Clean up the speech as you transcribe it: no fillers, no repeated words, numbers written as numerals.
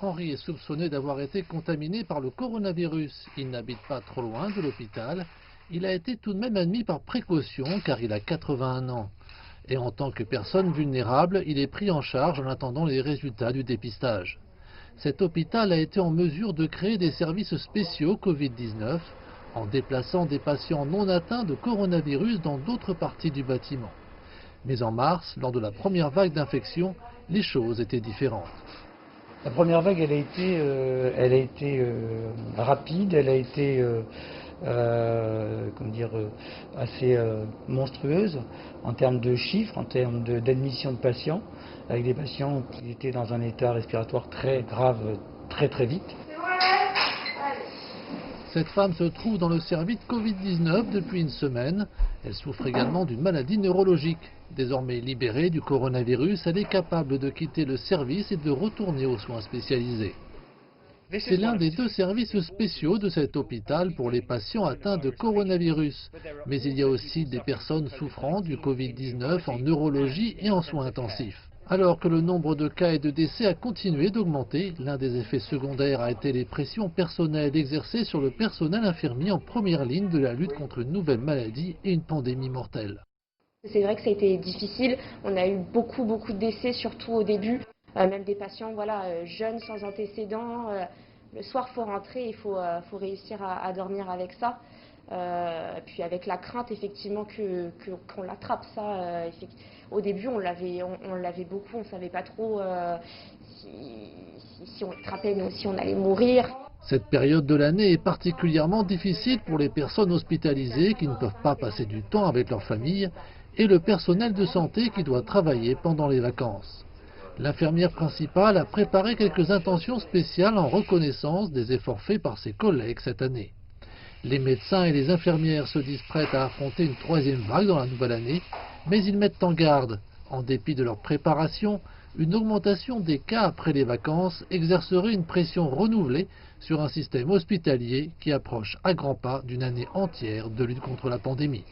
Henri est soupçonné d'avoir été contaminé par le coronavirus. Il n'habite pas trop loin de l'hôpital. Il a été tout de même admis par précaution car il a 81 ans. Et en tant que personne vulnérable, il est pris en charge en attendant les résultats du dépistage. Cet hôpital a été en mesure de créer des services spéciaux Covid-19 en déplaçant des patients non atteints de coronavirus dans d'autres parties du bâtiment. Mais en mars, lors de la première vague d'infection, les choses étaient différentes. La première vague, elle a été rapide, elle a été assez monstrueuse en termes de chiffres, en termes d'admission de patients, avec des patients qui étaient dans un état respiratoire très grave très vite. Cette femme se trouve dans le service Covid-19 depuis une semaine. Elle souffre également d'une maladie neurologique. Désormais libérée du coronavirus, elle est capable de quitter le service et de retourner aux soins spécialisés. C'est l'un des deux services spéciaux de cet hôpital pour les patients atteints de coronavirus. Mais il y a aussi des personnes souffrant du Covid-19 en neurologie et en soins intensifs. Alors que le nombre de cas et de décès a continué d'augmenter, l'un des effets secondaires a été les pressions personnelles exercées sur le personnel infirmier en première ligne de la lutte contre une nouvelle maladie et une pandémie mortelle. C'est vrai que ça a été difficile, on a eu beaucoup de décès, surtout au début, même des patients jeunes sans antécédents. Le soir, il faut rentrer, il faut réussir à dormir avec ça. Puis avec la crainte effectivement qu'on l'attrape, ça. Au début, on l'avait beaucoup, on ne savait pas trop si on l'attrapait, mais aussi on allait mourir. Cette période de l'année est particulièrement difficile pour les personnes hospitalisées qui ne peuvent pas passer du temps avec leur famille et le personnel de santé qui doit travailler pendant les vacances. L'infirmière principale a préparé quelques intentions spéciales en reconnaissance des efforts faits par ses collègues cette année. Les médecins et les infirmières se disent prêts à affronter une troisième vague dans la nouvelle année, mais ils mettent en garde. En dépit de leur préparation, une augmentation des cas après les vacances exercerait une pression renouvelée sur un système hospitalier qui approche à grands pas d'une année entière de lutte contre la pandémie.